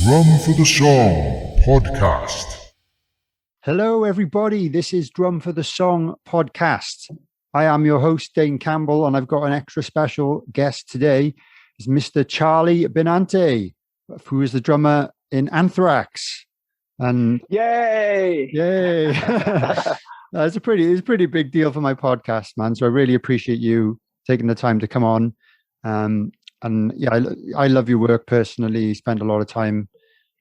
Drum for the Song podcast. Hello, everybody. This is Drum for the Song podcast. I am your host, Dane Campbell, and I've got an extra special guest today. It's Mr. Charlie Benante, who is the drummer in Anthrax. And yay! It's a pretty big deal for my podcast, man. So I really appreciate you taking the time to come on. And yeah, I love your work personally. Spent a lot of time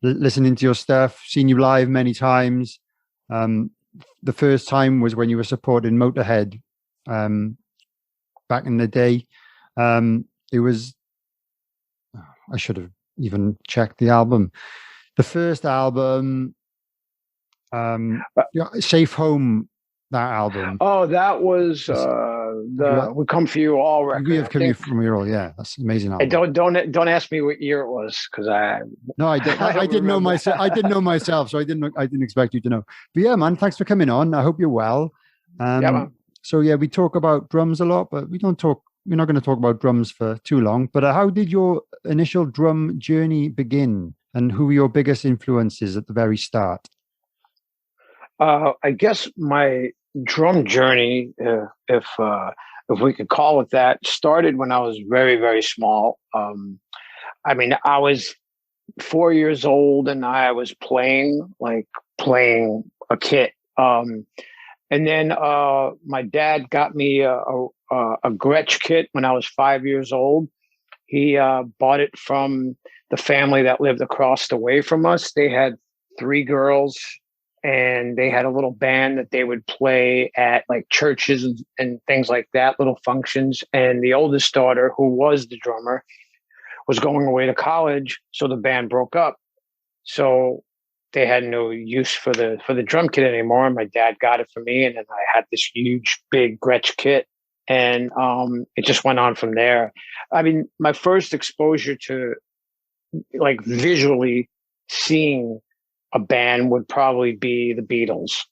listening to your stuff, seen you live many times. The first time was when you were supporting Motorhead back in the day. It was, I should have even checked the album. The first album, Safe Home, that album. Oh, that was We Come For You All record. We Have Come From You All, yeah. That's an amazing album. Don't ask me what year it was, because I didn't know myself. I didn't know myself, so I didn't expect you to know. But yeah, man, thanks for coming on. I hope you're well. Yeah, man. So yeah, we talk about drums a lot, but we're not going to talk about drums for too long. But how did your initial drum journey begin, and who were your biggest influences at the very start? I guess my drum journey, if we could call it that, started when I was very, very small. I was 4 years old and I was playing a kit. And then my dad got me a Gretsch kit when I was 5 years old. He bought it from the family that lived across the way from us. They had 3 girls, and they had a little band that they would play at like churches and things like that, little functions. And the oldest daughter, who was the drummer, was going away to college, so the band broke up. So they had no use for the drum kit anymore. And my dad got it for me, and then I had this huge, big Gretsch kit, and it just went on from there. I mean, my first exposure to like visually seeing a band would probably be the Beatles,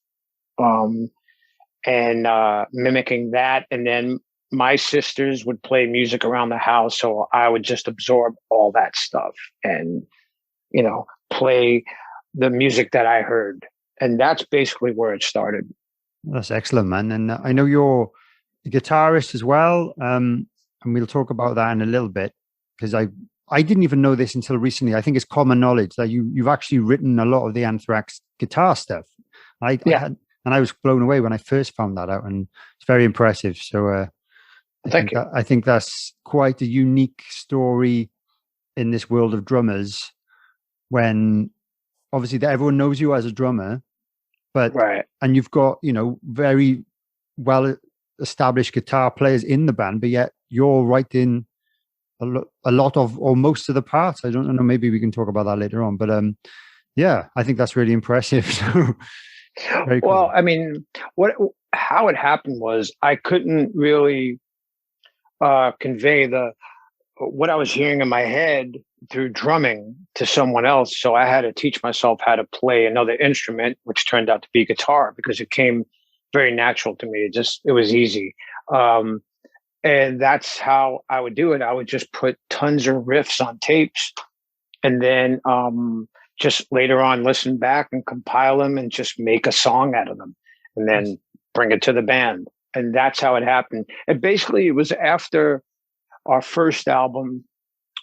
and mimicking that. And then my sisters would play music around the house, so I would just absorb all that stuff and, play the music that I heard. And that's basically where it started. That's excellent, man. And I know you're a guitarist as well, and we'll talk about that in a little bit, because I didn't even know this until recently. I think it's common knowledge that you've actually written a lot of the Anthrax guitar stuff. I was blown away when I first found that out, and it's very impressive. So I think that's quite a unique story in this world of drummers, when obviously everyone knows you as a drummer, but right. And you've got, very well established guitar players in the band, but yet you're writing a lot of, or most of the parts. I don't know, maybe we can talk about that later on, but yeah, I think that's really impressive. So very cool. Well, I mean, how it happened was I couldn't really convey what I was hearing in my head through drumming to someone else. So I had to teach myself how to play another instrument, which turned out to be guitar, because it came very natural to me. It was easy. And that's how I would do it. I would just put tons of riffs on tapes, and then just later on listen back and compile them and just make a song out of them, and then bring it to the band. And that's how it happened. And basically it was after our first album,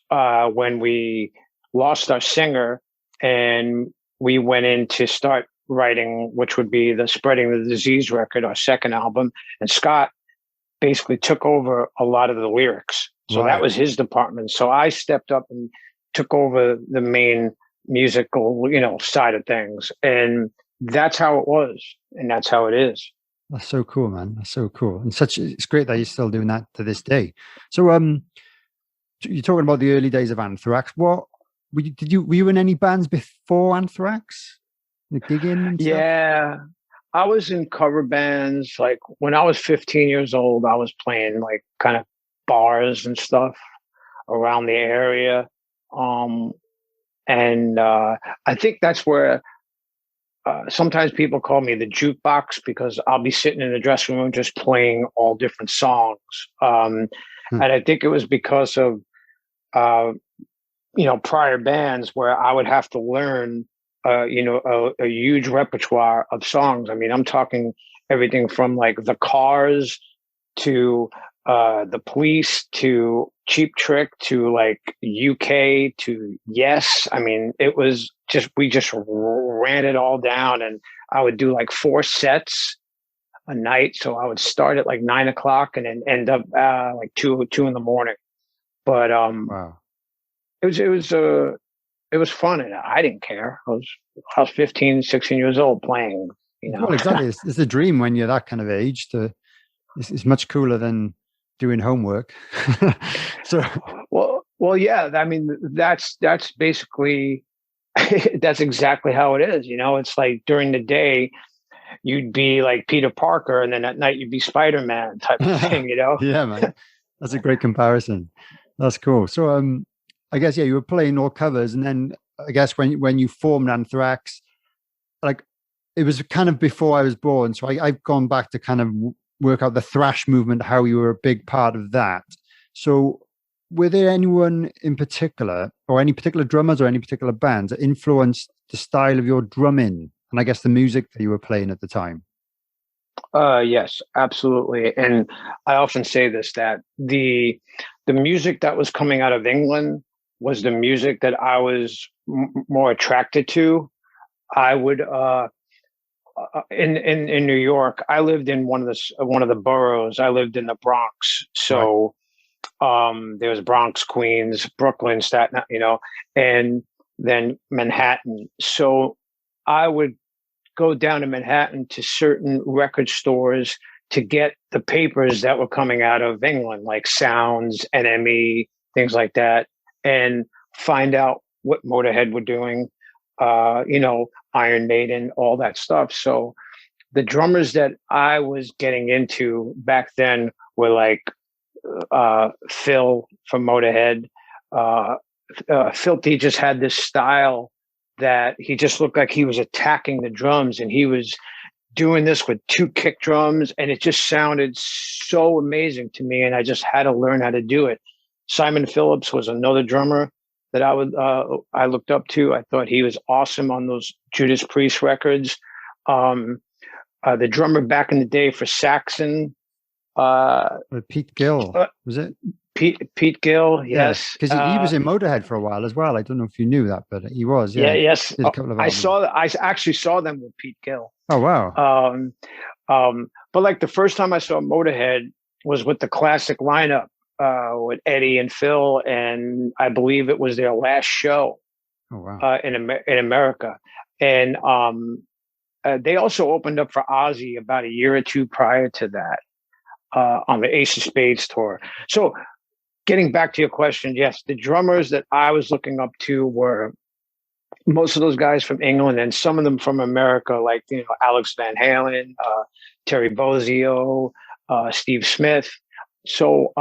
when we lost our singer, and we went in to start writing, which would be the Spreading the Disease record, our second album. And Scott basically took over a lot of the lyrics. So That was his department. So I stepped up and took over the main musical, side of things. And that's how it was. And that's how it is. That's so cool, man. That's so cool. And it's great that you're still doing that to this day. So you're talking about the early days of Anthrax. What were you in any bands before Anthrax? Like gigging and stuff? Yeah. I was in cover bands. Like when I was 15 years old, I was playing like kind of bars and stuff around the area. And I think that's where sometimes people call me the jukebox, because I'll be sitting in the dressing room just playing all different songs. And I think it was because of prior bands where I would have to learn, a huge repertoire of songs. I mean, I'm talking everything from like the Cars to the Police to Cheap Trick to like UK to Yes. I mean, it was just, we just ran it all down, and I would do like 4 sets a night. So I would start at like 9 o'clock and then end up like two in the morning. But Wow. it was fun, and I didn't care. I was 15, 16 years old playing, Well, exactly. It's a dream when you're that kind of age. It's much cooler than doing homework. So, well, yeah. I mean, that's basically that's exactly how it is. It's like during the day you'd be like Peter Parker, and then at night you'd be Spider-Man type of thing. Yeah, man, that's a great comparison. That's cool. So, I guess, yeah, you were playing all covers, and then I guess when you formed Anthrax, like it was kind of before I was born. So I've gone back to kind of work out the thrash movement, how you were a big part of that. So were there anyone in particular, or any particular drummers or any particular bands that influenced the style of your drumming and I guess the music that you were playing at the time? Yes, absolutely. And I often say this, that the music that was coming out of England was the music that I was more attracted to. I would in New York, I lived in one of the boroughs. I lived in the Bronx, so there was Bronx, Queens, Brooklyn, Staten, and then Manhattan. So I would go down to Manhattan to certain record stores to get the papers that were coming out of England, like Sounds, NME, things like that, and find out what Motorhead were doing, Iron Maiden, all that stuff. So the drummers that I was getting into back then were like Phil from Motorhead. Filthy just had this style that he just looked like he was attacking the drums, and he was doing this with 2 kick drums, and it just sounded so amazing to me, and I just had to learn how to do it. Simon Phillips was another drummer that I looked up to. I thought he was awesome on those Judas Priest records. The drummer back in the day for Saxon, Pete Gill, was it? Pete Gill, yes, because he was in Motorhead for a while as well. I don't know if you knew that, but he was. Yeah, yes. Did a couple of albums. I actually saw them with Pete Gill. Oh wow. But like the first time I saw Motorhead was with the classic lineup with Eddie and Phil, and I believe it was their last show. Oh wow. In America, and they also opened up for Ozzy about a year or two prior to that on the Ace of Spades tour. So, getting back to your question, yes, the drummers that I was looking up to were most of those guys from England, and some of them from America, like Alex Van Halen, Terry Bozzio, Steve Smith. So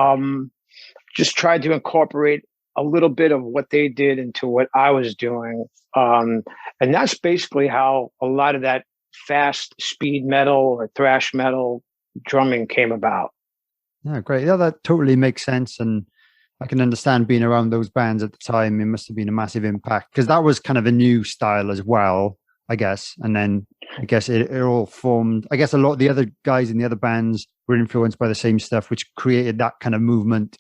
just tried to incorporate a little bit of what they did into what I was doing. And that's basically how a lot of that fast speed metal or thrash metal drumming came about. Yeah, great. Yeah, that totally makes sense. And I can understand being around those bands at the time. It must have been a massive impact, because that was kind of a new style as well, I guess. And then I guess it all formed. I guess a lot of the other guys in the other bands were influenced by the same stuff, which created that kind of movement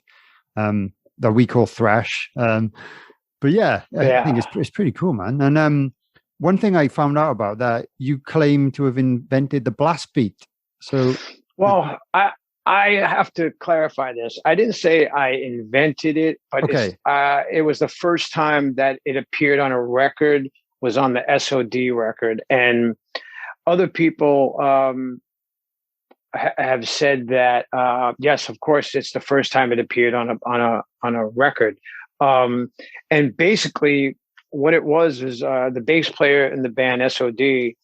that we call thrash. But yeah, I think it's pretty cool, man. And one thing I found out about that, you claim to have invented the blast beat. So, well, I have to clarify this. I didn't say I invented it, but it was the first time that it appeared on a record, was on the S.O.D. record. And other people have said that, yes, of course, it's the first time it appeared on a record. And basically what it was is the bass player in the band S.O.D.,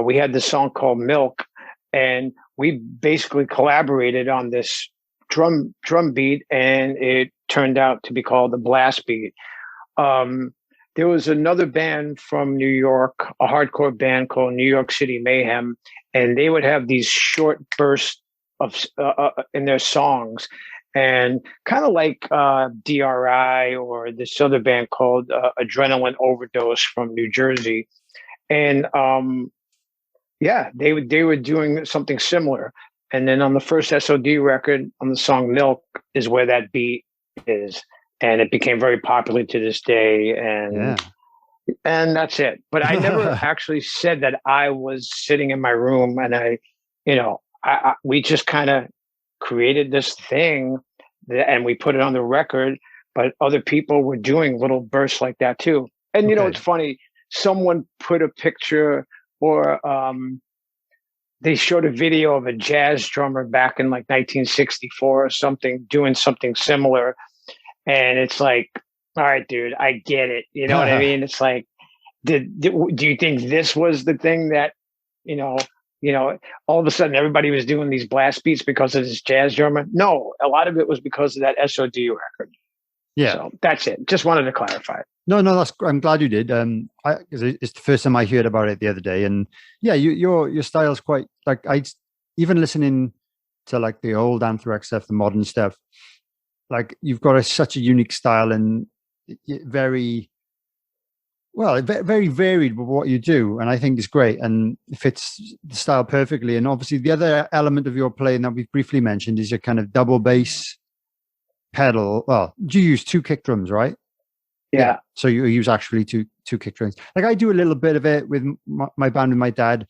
we had this song called Milk, and we basically collaborated on this drum beat, and it turned out to be called the blast beat. There was another band from New York, a hardcore band called New York City Mayhem, and they would have these short bursts of in their songs, and kind of like DRI or this other band called Adrenaline Overdose from New Jersey. And yeah, they were doing something similar. And then on the first S.O.D record, on the song Milk, is where that beat is. And it became very popular to this day. And that's it. But I never actually said that I was sitting in my room and we just kind of created this thing and we put it on the record, but other people were doing little bursts like that too. And, it's funny. Someone put a picture or they showed a video of a jazz drummer back in like 1964 or something, doing something similar. And it's like, all right, dude, I get it. You know what I mean? It's like, do you think this was the thing that, all of a sudden everybody was doing these blast beats because of this jazz drummer? No, a lot of it was because of that S.O.D record. Yeah. So that's it. Just wanted to clarify. No, I'm glad you did. It's the first time I heard about it the other day, and yeah, your style's quite like even listening to like the old Anthrax stuff, the modern stuff. Like you've got such a unique style and very varied with what you do, and I think it's great and it fits the style perfectly. And obviously, the other element of your playing that we've briefly mentioned is your kind of double bass pedal. Well, you use 2 kick drums, right? Yeah. So you use actually two kick drums. Like I do a little bit of it with my band with my dad,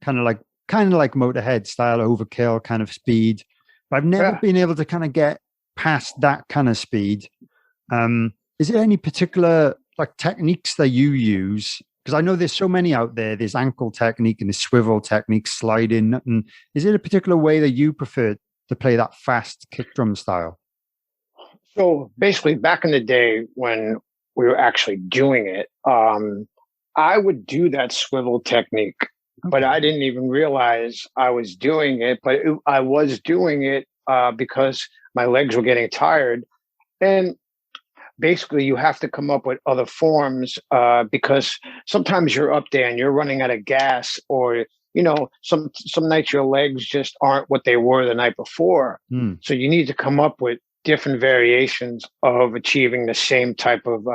kind of like Motorhead style, overkill kind of speed. But I've never been able to kind of get past that kind of speed. Is there any particular like techniques that you use? Because I know there's so many out there. There's ankle technique and the swivel technique, sliding. And is there a particular way that you prefer to play that fast kick drum style? So basically, back in the day when we were actually doing it, I would do that swivel technique, but I didn't even realize I was doing it. But I was doing it because my legs were getting tired. And basically, you have to come up with other forms because sometimes you're up there and you're running out of gas, or some nights your legs just aren't what they were the night before. So you need to come up with different variations of achieving the same type of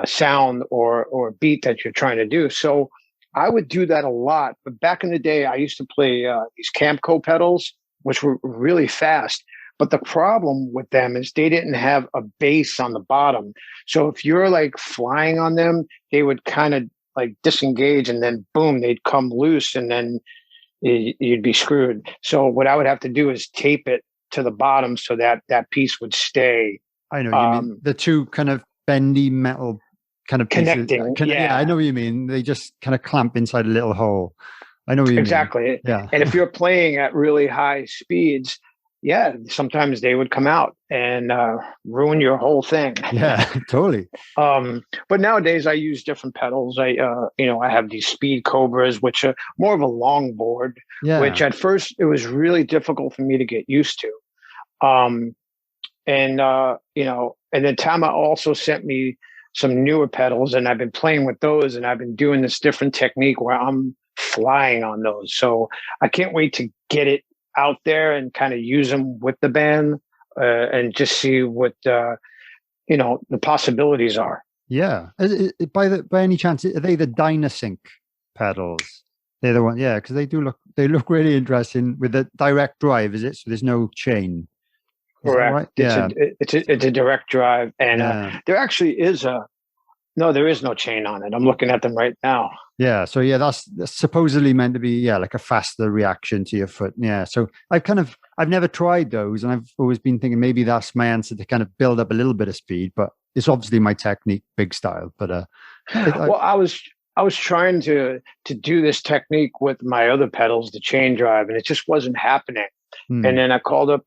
sound or beat that you're trying to do. So I would do that a lot. But back in the day, I used to play these Campbell pedals, which were really fast. But the problem with them is they didn't have a bass on the bottom. So if you're like flying on them, they would kind of like disengage and then boom, they'd come loose and then you'd be screwed. So what I would have to do is tape it to the bottom so that that piece would stay. I know you mean the 2 kind of bendy metal kind of pieces. Connecting. Yeah, I know what you mean. They just kind of clamp inside a little hole. I know what you mean. Exactly. Yeah. And if you're playing at really high speeds, sometimes they would come out and ruin your whole thing. Yeah, totally. But nowadays I use different pedals. I have these Speed Cobras, which are more of a long board, which at first it was really difficult for me to get used to. And then Tama also sent me some newer pedals, and I've been playing with those, and I've been doing this different technique where I'm flying on those. So I can't wait to get it out there and kind of use them with the band and just see what the possibilities are. Yeah. By any chance, are they the Dynasync pedals? They're the one, because they look really interesting with the direct drive. Is it? So there's no chain. Correct. Right? It's a direct drive, and there actually is there is no chain on it. I'm looking at them right now. Yeah. So that's supposedly meant to be like a faster reaction to your foot. Yeah. So I've never tried those, and I've always been thinking maybe that's my answer to kind of build up a little bit of speed, but it's obviously my technique, big style. But I was trying to do this technique with my other pedals, the chain drive, and it just wasn't happening. And then I called up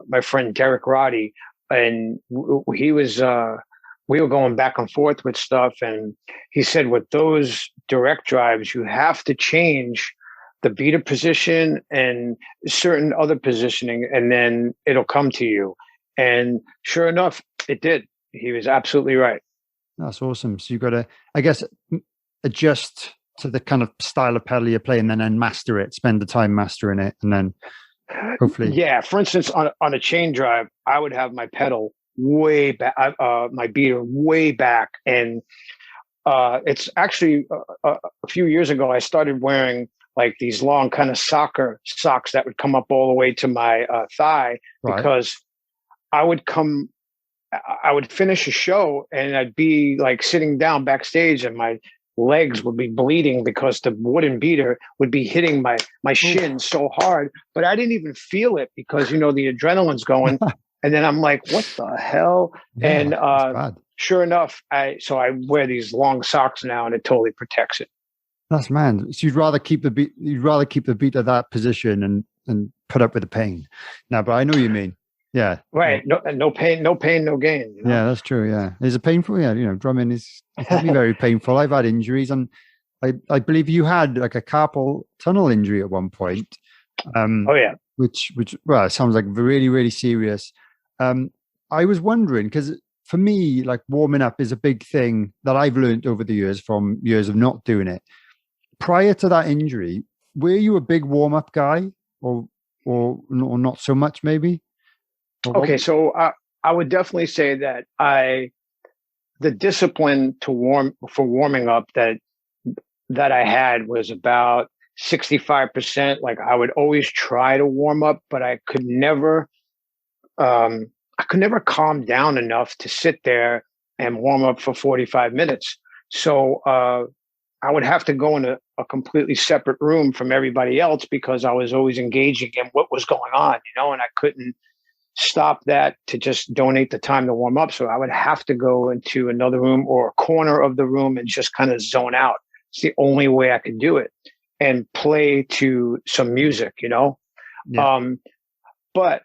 my friend Derek Roddy, and he was we were going back and forth with stuff, and he said with those direct drives you have to change the beater position and certain other positioning, and then it'll come to you. And sure enough, it did. He was absolutely right. That's awesome. So you've got to, I guess, adjust to the kind of style of pedal you're playing, and then master it, spend the time mastering it, and then hopefully. Yeah. For instance, on a chain drive, I would have my pedal way back, my beater way back. And it's actually a few years ago, I started wearing like these long kind of soccer socks that would come up all the way to my thigh, because I would finish a show and I'd be like sitting down backstage and my legs would be bleeding because the wooden beater would be hitting my shin so hard, but I didn't even feel it because, the adrenaline's going. And then I'm like, what the hell? Yeah, and sure enough, I wear these long socks now and it totally protects it. That's man. So you'd rather keep the beat at that position and put up with the pain. No, but I know what you mean. Yeah. Right. No pain, no gain. Yeah, that's true. Yeah. Is it painful? Yeah. Drumming it can be very painful. I've had injuries, and I believe you had like a carpal tunnel injury at one point. Oh yeah. Which it sounds like really, really serious. I was wondering, because for me, like warming up is a big thing that I've learned over the years from years of not doing it. Prior to that injury, were you a big warm up guy, or not so much maybe? Okay, so I would definitely say that the discipline for warming up that I had was about 65%. Like I would always try to warm up, but I could never calm down enough to sit there and warm up for 45 minutes. So I would have to go in a completely separate room from everybody else because I was always engaging in what was going on, and I couldn't stop that to just donate the time to warm up. So I would have to go into another room or a corner of the room and just kind of zone out. It's the only way I could do it, and play to some music, Yeah. But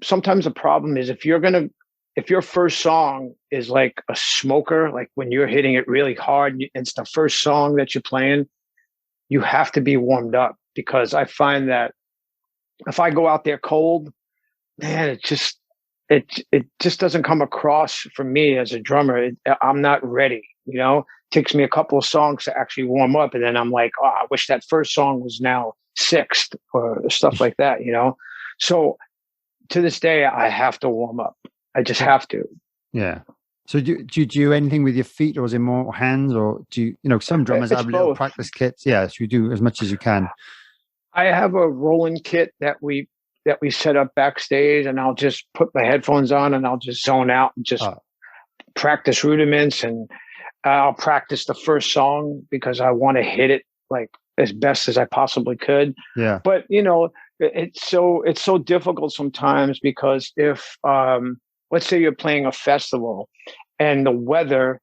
sometimes the problem is if your first song is like a smoker, like when you're hitting it really hard, it's the first song that you're playing, you have to be warmed up, because I find that if I go out there cold, man, it just doesn't come across for me as a drummer. I'm not ready, It takes me a couple of songs to actually warm up, and then I'm like, oh, I wish that first song was now sixth or stuff like that, So to this day, I have to warm up. I just have to. Yeah. So do you do anything with your feet, or is it more hands, or do you, some drummers have little practice kits? Yeah, so you do as much as you can. I have a rolling kit that we set up backstage, and I'll just put my headphones on and I'll just zone out and just practice rudiments, and I'll practice the first song because I want to hit it like as best as I possibly could. Yeah. But it's so difficult sometimes because if let's say you're playing a festival and the weather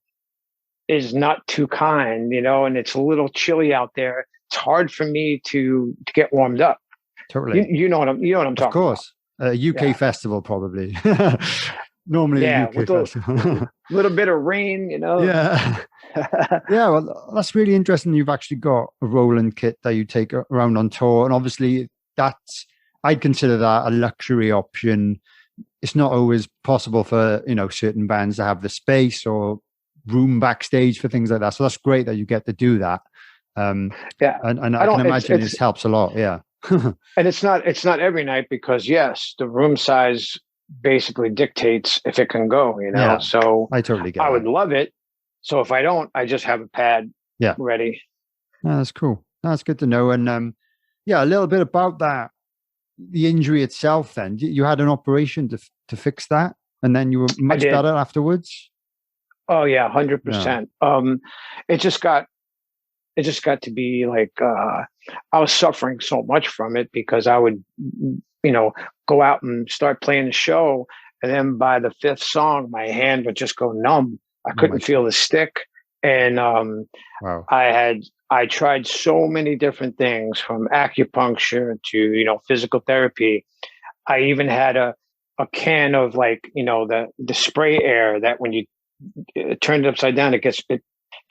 is not too kind, and it's a little chilly out there, it's hard for me to get warmed up. Totally. You know what I'm talking about. Of course. UK festival probably. Normally a UK festival. A little bit of rain, Yeah. Yeah, well, that's really interesting. You've actually got a Roland kit that you take around on tour. And obviously I'd consider that a luxury option. It's not always possible for, certain bands to have the space or room backstage for things like that. So that's great that you get to do that. And I can imagine this helps a lot. Yeah. And it's not every night because yes, the room size basically dictates if it can go, Yeah, so I totally get I that. would love it. So if I don't, I just have a pad ready. Yeah, that's cool. That's good to know. And a little bit about that, the injury itself then. You had an operation to fix that, and then you were much better afterwards? Oh yeah, 100%. It just got to be like I was suffering so much from it because I would, go out and start playing the show, and then by the fifth song, my hand would just go numb. I couldn't feel the stick, and wow. I tried so many different things, from acupuncture to physical therapy. I even had a can of the spray air that when you turn it upside down, it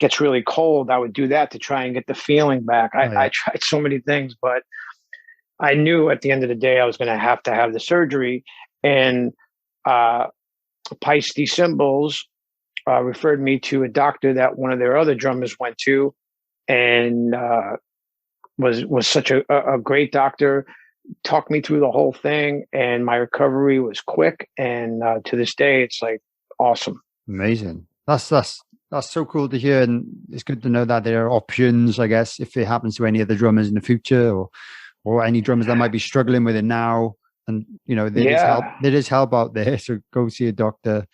gets really cold. I would do that to try and get the feeling back. I tried so many things, but I knew at the end of the day I was going to have the surgery. And Peisty Cymbals referred me to a doctor that one of their other drummers went to, and was such a great doctor. talked me through the whole thing, and my recovery was quick. And to this day, it's like awesome. Amazing. That's so cool to hear, and it's good to know that there are options, I guess, if it happens to any other drummers in the future, or any drummers that might be struggling with it now. And there is help out there. So go see a doctor.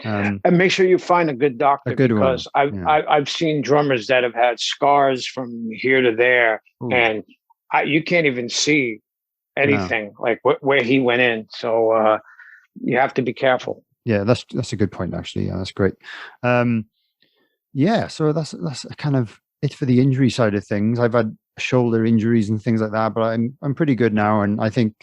And make sure you find a good doctor, because I've seen drummers that have had scars from here to there. Ooh. And you can't even see anything like where he went in. So you have to be careful. Yeah, that's a good point, actually. Yeah, that's great. So that's kind of it for the injury side of things. I've had shoulder injuries and things like that, but I'm pretty good now, and I think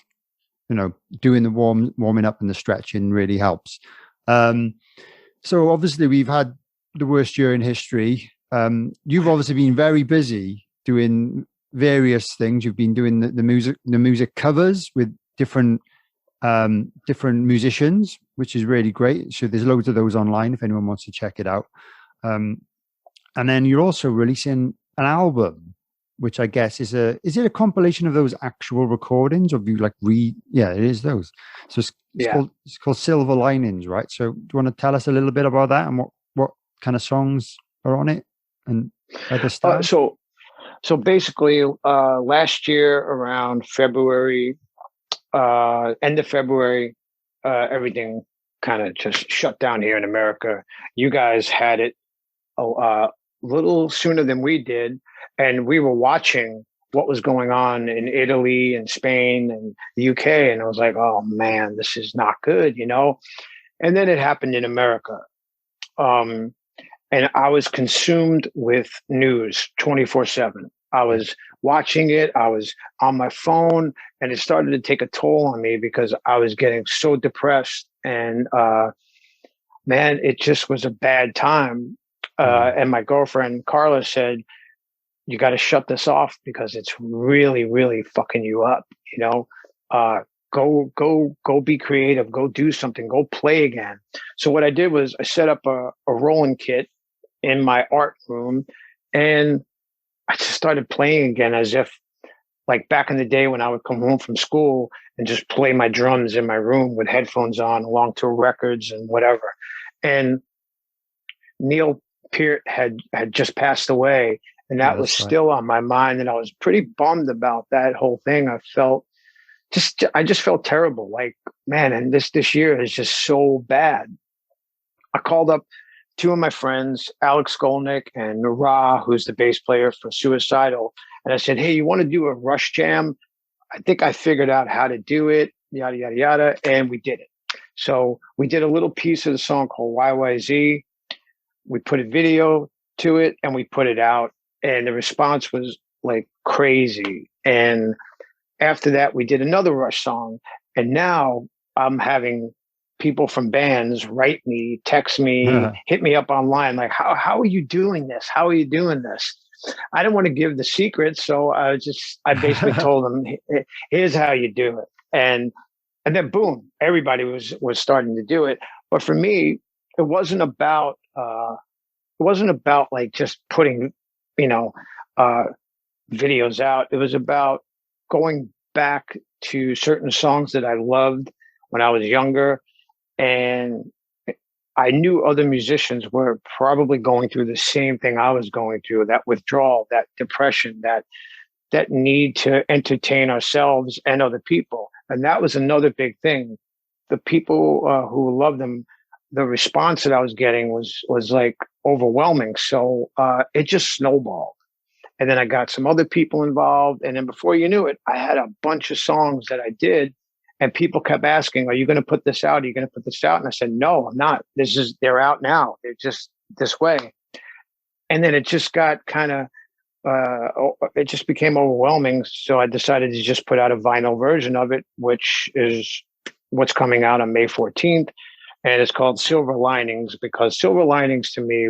doing the warming up and the stretching really helps. So obviously we've had the worst year in history. You've obviously been very busy doing various things. You've been doing the music covers with different musicians, which is really great. So there's loads of those online if anyone wants to check it out. And then you're also releasing an album, which I guess is it a compilation of those actual recordings, or have you it is those. So it's called Silver Linings, right? So do you want to tell us a little bit about that and what kind of songs are on it and other stuff? So basically last year around February, end of February, everything kind of just shut down here in America. You guys had it a little sooner than we did, and we were watching what was going on in Italy and Spain and the UK, and I was like, oh man, this is not good, And then it happened in America, and I was consumed with news 24/7. I was watching it. I was on my phone, and it started to take a toll on me because I was getting so depressed. And man, it just was a bad time. And my girlfriend Carla said, "You got to shut this off because it's really, really fucking you up. Go be creative. Go do something. Go play again." So what I did was I set up a rolling kit in my art room, and I just started playing again, as if like back in the day when I would come home from school and just play my drums in my room with headphones on, along to records and whatever. And Neil Peart had just passed away, and that was still on my mind. And I was pretty bummed about that whole thing. I just felt terrible. Like, man, and this year is just so bad. I called up two of my friends, Alex Skolnick and Ra, who's the bass player for Suicidal. And I said, hey, you want to do a Rush jam? I think I figured out how to do it, yada, yada, yada. And we did it. So we did a little piece of the song called YYZ. We put a video to it and we put it out. And the response was like crazy. And after that, we did another Rush song. And now I'm having people from bands write me, text me, hit me up online. Like, how are you doing this? How are you doing this? I didn't want to give the secret. So I basically told them, here's how you do it. And then boom, everybody was starting to do it. But for me, it wasn't about like just putting, videos out. It was about going back to certain songs that I loved when I was younger. And I knew other musicians were probably going through the same thing I was going through, that withdrawal, that depression, that need to entertain ourselves and other people. And that was another big thing. The people who loved them, the response that I was getting was like overwhelming. So it just snowballed. And then I got some other people involved. And then before you knew it, I had a bunch of songs that I did. And people kept asking, are you going to put this out? Are you going to put this out? And I said, no, I'm not. They're out now. They're just this way. And then it just got kind of, it just became overwhelming. So I decided to just put out a vinyl version of it, which is what's coming out on May 14th. And it's called Silver Linings, because Silver Linings to me,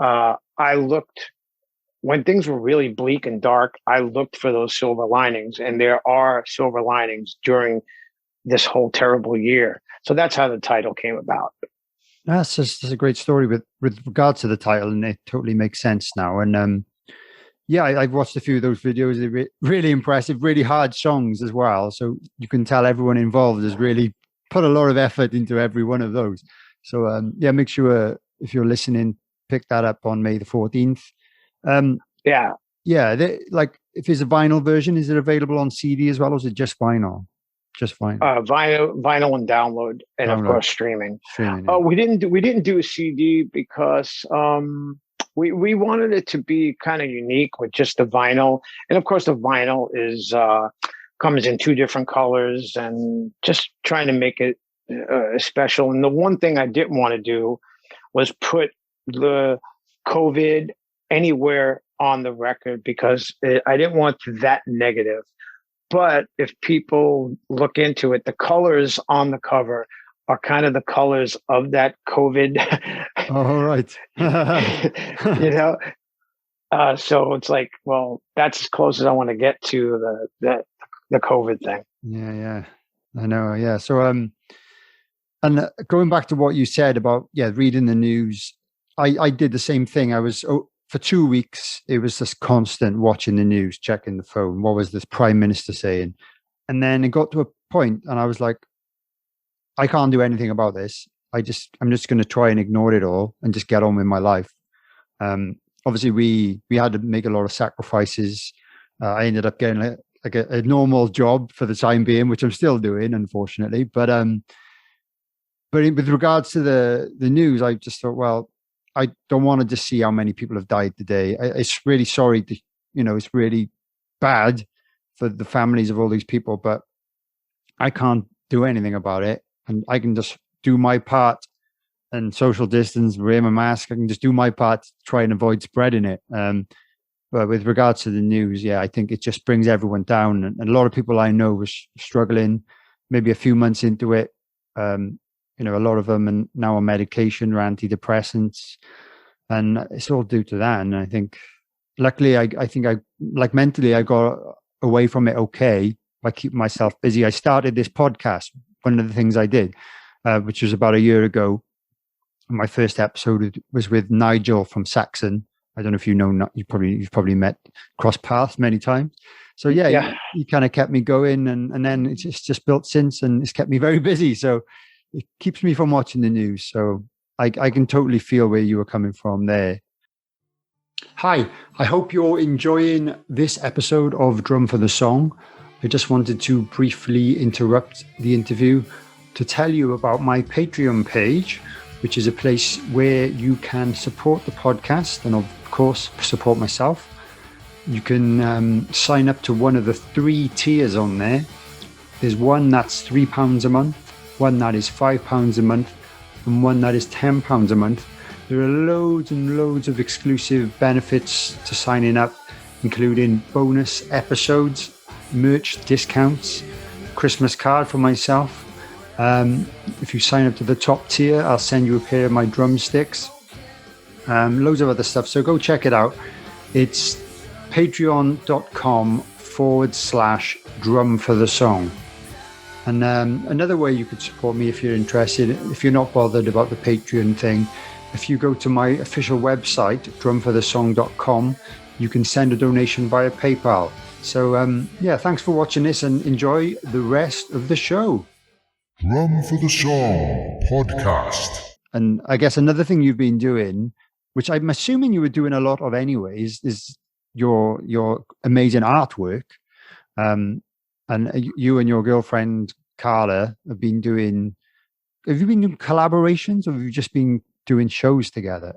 I looked, when things were really bleak and dark, I looked for those silver linings, and there are silver linings during this whole terrible year. So that's how the title came about. That's a great story with regards to the title, and it totally makes sense now. And Yeah, I've watched a few of those videos. They're really impressive, really hard songs as well. So you can tell everyone involved has really put a lot of effort into every one of those. So yeah, make sure if you're listening, pick that up on May the 14th. Yeah. Yeah, like if there's a vinyl version, is it available on CD as well, or is it just vinyl? Just vinyl. Vinyl and download, and of course streaming. Yeah. We didn't do a CD because we wanted it to be kind of unique with just the vinyl, and of course the vinyl is comes in 2 different colors, and just trying to make it special. And the one thing I didn't want to do was put the COVID anywhere on the record, because I didn't want that negative. But if people look into it, the colors on the cover are kind of the colors of that COVID. Oh, right. So it's like, well, that's as close as I want to get to the COVID thing. Yeah, I know. Yeah. So, and going back to what you said about, reading the news, I did the same thing. I was, for 2 weeks, it was just constant watching the news, checking the phone. What was this prime minister saying? And then it got to a point and I was like, I can't do anything about this. I'm just going to try and ignore it all and just get on with my life. Obviously we had to make a lot of sacrifices. I ended up getting like a normal job for the time being, which I'm still doing, unfortunately. But with regards to the news, I just thought, well, I don't want to just see how many people have died today. It's really sorry to, it's really bad for the families of all these people, but I can't do anything about it. And I can just do my part and social distance, wear my mask. I can just do my part to try and avoid spreading it. But with regards to the news, I think it just brings everyone down. And a lot of people I know was struggling, maybe a few months into it. A lot of them are now on medication or antidepressants, and it's all due to that. And I think, luckily, I think mentally, I got away from it okay by keeping myself busy. I started this podcast, one of the things I did, which was about a year ago. My first episode was with Nigel from Saxon. I don't know if you know, you've probably met, cross paths many times. So he kind of kept me going, and then it's just built since, and it's kept me very busy. So it keeps me from watching the news. So I can totally feel where you were coming from there. Hi, I hope you're enjoying this episode of Drum for the Song. I just wanted to briefly interrupt the interview to tell you about my Patreon page, which is a place where you can support the podcast and, of course, support myself. You can sign up to one of the 3 tiers on there. There's one that's £3 a month, one that is £5 a month, and one that is £10 a month. There are loads and loads of exclusive benefits to signing up, including bonus episodes, merch discounts, Christmas card for myself. If you sign up to the top tier, I'll send you a pair of my drumsticks. Loads of other stuff. So go check it out. It's patreon.com/drum for the song. And another way you could support me if you're interested, if you're not bothered about the Patreon thing, if you go to my official website, drumforthesong.com, you can send a donation via PayPal. So, thanks for watching this and enjoy the rest of the show. Drum for the Song podcast. And I guess another thing you've been doing, which I'm assuming you were doing a lot of anyways, is your amazing artwork. And you and your girlfriend Carla have you been doing collaborations, or have you just been doing shows together?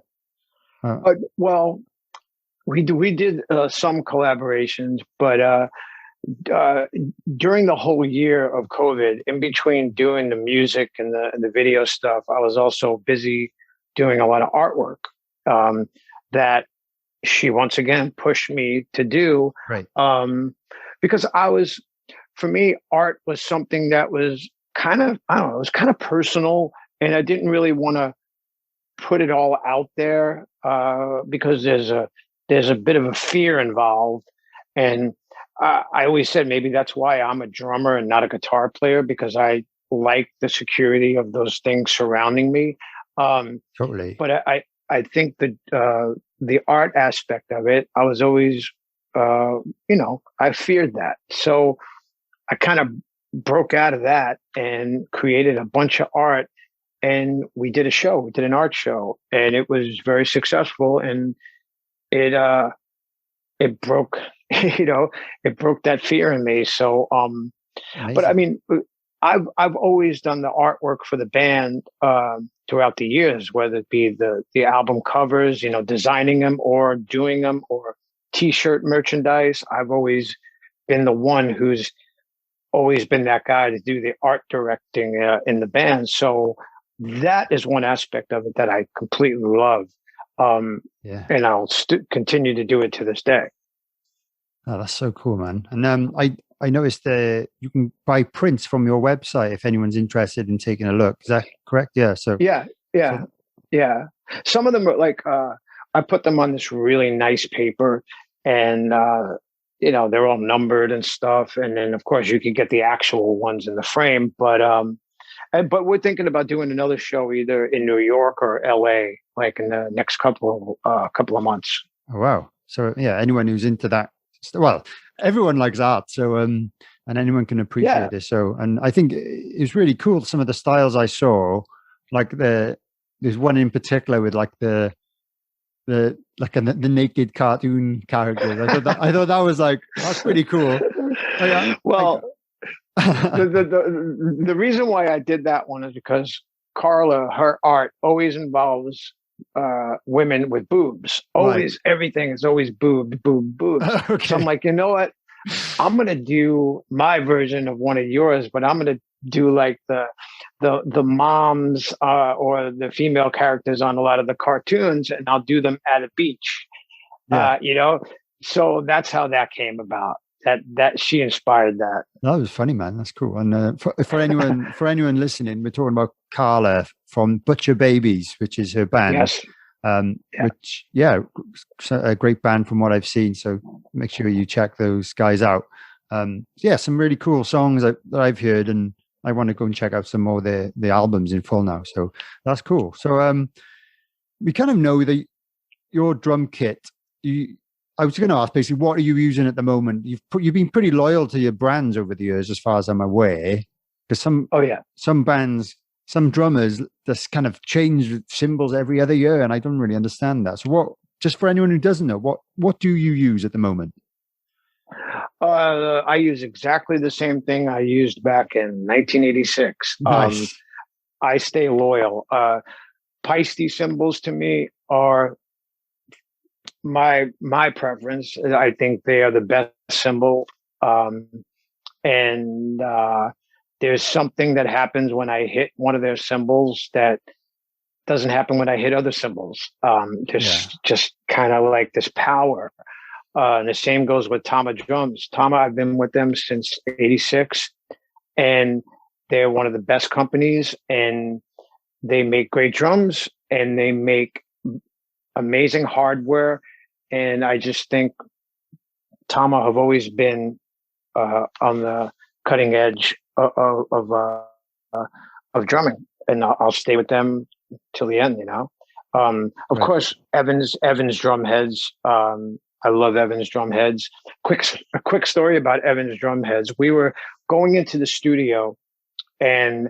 Well, we did some collaborations, but during the whole year of COVID, in between doing the music and the video stuff, I was also busy doing a lot of artwork that she once again pushed me to do. Right. Because for me, art was something that was kind of, it was kind of personal, and I didn't really want to put it all out there because there's a bit of a fear involved. And I always said maybe that's why I'm a drummer and not a guitar player, because I like the security of those things surrounding me. Totally. But I think that the art aspect of it, I was always I feared that. So I kind of broke out of that and created a bunch of art. And we did a show. We did an art show, and it was very successful. And it broke, it broke that fear in me. So, but I mean, I've always done the artwork for the band throughout the years, whether it be the album covers, designing them or doing them, or T-shirt merchandise. I've always been the one who's always been that guy to do the art directing in the band. So that is one aspect of it that I completely love. And I'll continue to do it to this day. Oh, that's so cool, man. And I noticed that you can buy prints from your website if anyone's interested in taking a look. Is that correct? Yeah. So yeah. Some of them are like I put them on this really nice paper, and they're all numbered and stuff. And then of course you can get the actual ones in the frame. But we're thinking about doing another show either in New York or LA, like in the next couple of months. Oh, wow. So yeah, anyone who's into that. Well, everyone likes art, so and anyone can appreciate it. So, and I think it's really cool. Some of the styles I saw, like there's one in particular with like the naked cartoon characters. I thought that was like, that's pretty cool. Well, the reason why I did that one is because Carla, her art always involves women with boobs. Always, right. Everything is always boobs. Okay. So I'm like, you know what? I'm gonna do my version of one of yours, but I'm gonna do like the moms or the female characters on a lot of the cartoons, and I'll do them at a beach. Yeah. So that's how that came about. That she inspired that. That was funny, man. That's cool. And for anyone listening, we're talking about Carla from Butcher Babies, which is her band. Yes. Which a great band from what I've seen. So make sure you check those guys out. Some really cool songs that I've heard, and I want to go and check out some more of the albums in full now. So that's cool. So we kind of know that your drum kit. I was going to ask basically, what are you using at the moment? You've been pretty loyal to your brands over the years, as far as I'm aware. Because some bands, some drummers, just kind of change cymbals every other year, and I don't really understand that. So, just for anyone who doesn't know, what do you use at the moment? I use exactly the same thing I used back in 1986. Nice. I stay loyal. Paiste cymbals to me are my preference. I think they are the best cymbal. And there's something that happens when I hit one of their cymbals that doesn't happen when I hit other cymbals. There's just kind of like this power. And the same goes with Tama drums. Tama, I've been with them since '86, and they're one of the best companies, and they make great drums, and they make amazing hardware. And I just think Tama have always been on the cutting edge of drumming, and I'll stay with them till the end. Of course, Evans drum heads. I love Evans drum heads. A quick story about Evans drum heads. We were going into the studio, and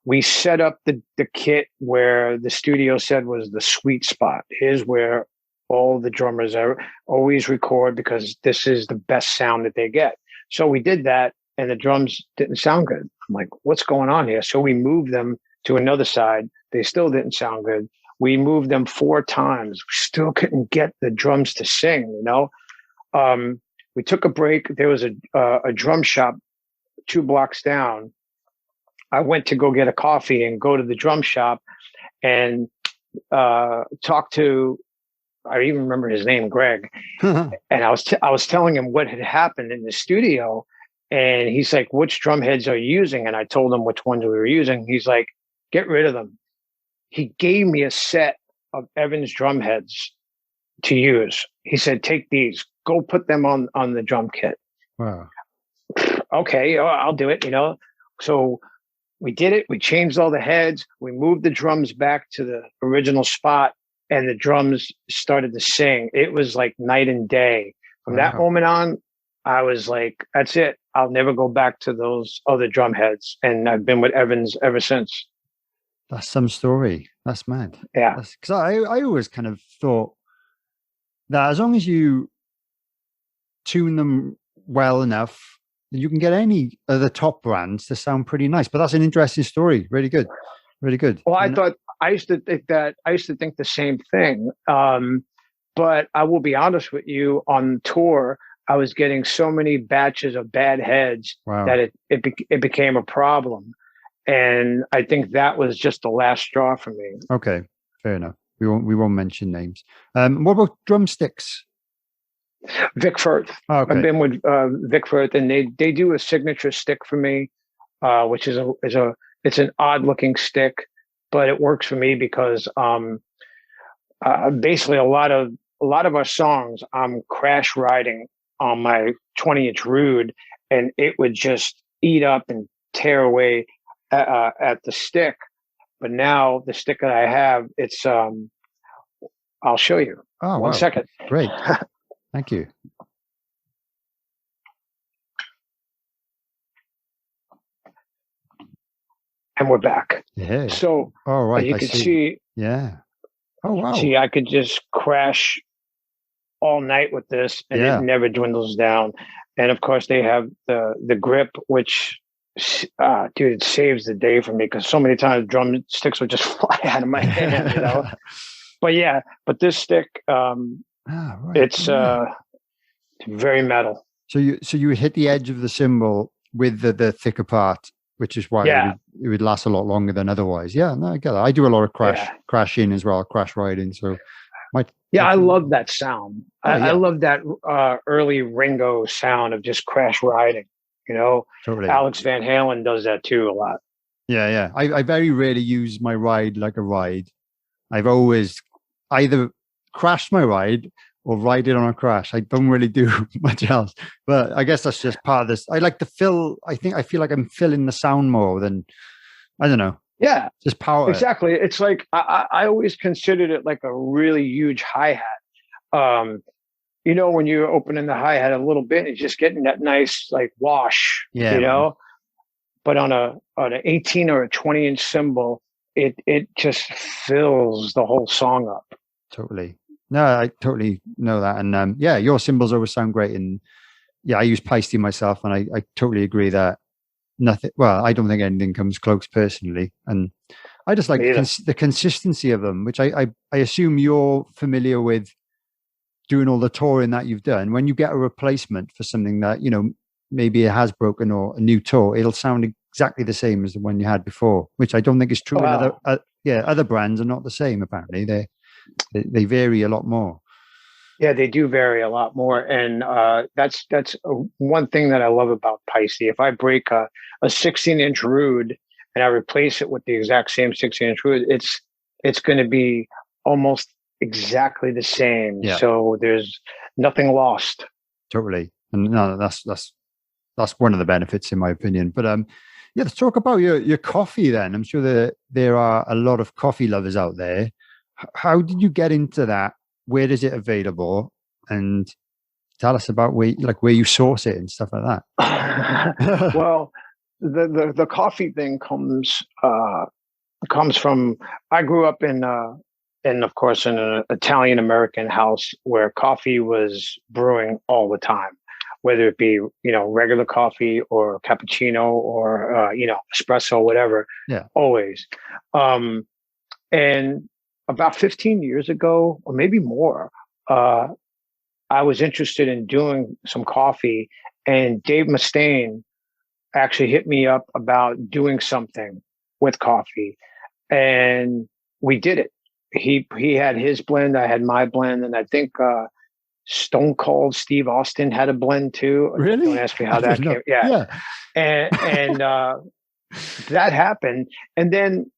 we set up the kit where the studio said was the sweet spot. Here's where all the drummers are always record, because this is the best sound that they get. So we did that, and the drums didn't sound good. I'm like, what's going on here? So we moved them to another side. They still didn't sound good. We moved them 4 times. We still couldn't get the drums to sing, We took a break. There was a drum shop 2 blocks down. I went to go get a coffee and go to the drum shop and talk to, I even remember his name, Greg. And I was telling him what had happened in the studio. And he's like, which drum heads are you using? And I told him which ones we were using. He's like, get rid of them. He gave me a set of Evans drum heads to use. He said, take these, go put them on the drum kit. Wow. Okay, I'll do it, So we did it. We changed all the heads. We moved the drums back to the original spot, and the drums started to sing. It was like night and day. From that moment on, I was like, that's it. I'll never go back to those other drum heads. And I've been with Evans ever since. That's some story. That's mad. Yeah. Because I always kind of thought that as long as you tune them well enough, you can get any of the top brands to sound pretty nice. But that's an interesting story. Really good. Really good. Well, I used to think the same thing. But I will be honest with you, on tour, I was getting so many batches of bad heads that it became a problem. And I think that was just the last straw for me. Okay, fair enough. We won't mention names. What about drumsticks? Vic Firth. Okay. I've been with Vic Firth, and they do a signature stick for me, which is it's an odd looking stick, but it works for me because basically a lot of our songs I'm crash riding on my 20-inch Rude, and it would just eat up and tear away at the stick. But now the stick that I have, it's I'll show you. Oh, One second. Great. Thank you. And we're back. Yeah. So you can see. Yeah. Oh, wow. See, I could just crash all night with this, and it never dwindles down. And of course, they have the grip, which, dude, it saves the day for me, because so many times drumsticks would just fly out of my hand, you know. But this stick, it's very metal. So you hit the edge of the cymbal with the thicker part, which is why it would last a lot longer than otherwise. Yeah, no, I get it. I do a lot of crashing as well, crash riding. So I love that sound. I love that early Ringo sound of just crash riding. You know, totally. Alex Van Halen does that too a lot. Yeah. I very rarely use my ride like a ride. I've always either crashed my ride or ride it on a crash. I don't really do much else, but I guess that's just part of this. I like to fill. I feel like I'm filling the sound more than, I don't know. Yeah, just power. Exactly. It's like I always considered it like a really huge hi-hat. You know, when you're opening the hi-hat a little bit, it's just getting that nice like wash. Yeah, you know. But on an 18 or a 20-inch cymbal, it just fills the whole song up. Totally. No, I totally know that. And your cymbals always sound great. And I use Paiste myself, and I totally agree that nothing. Well, I don't think anything comes close personally, and I just like the consistency of them, which I assume you're familiar with doing all the touring that you've done. When you get a replacement for something that, you know, maybe it has broken or a new tour, it'll sound exactly the same as the one you had before, which I don't think is true. Wow. Other brands are not the same. Apparently, they vary a lot more. Yeah, they do vary a lot more, and that's one thing that I love about Paiste. If I break a 16-inch Rude and I replace it with the exact same 16-inch Rude, it's going to be almost exactly the same. Yeah. So there's nothing lost. Totally, and no, that's one of the benefits, in my opinion. But let's talk about your coffee then. I'm sure there are a lot of coffee lovers out there. How did you get into that? Where is it available? And tell us about where you source it and stuff like that. Well, the coffee thing comes from, I grew up in of course in an Italian American house where coffee was brewing all the time, whether it be, you know, regular coffee or cappuccino or you know, espresso, whatever. Yeah, always. And about 15 years ago, or maybe more, I was interested in doing some coffee, and Dave Mustaine actually hit me up about doing something with coffee, and we did it. He had his blend, I had my blend, and I think Stone Cold Steve Austin had a blend too. Really? Don't ask me how that came. Yeah. And that happened, and then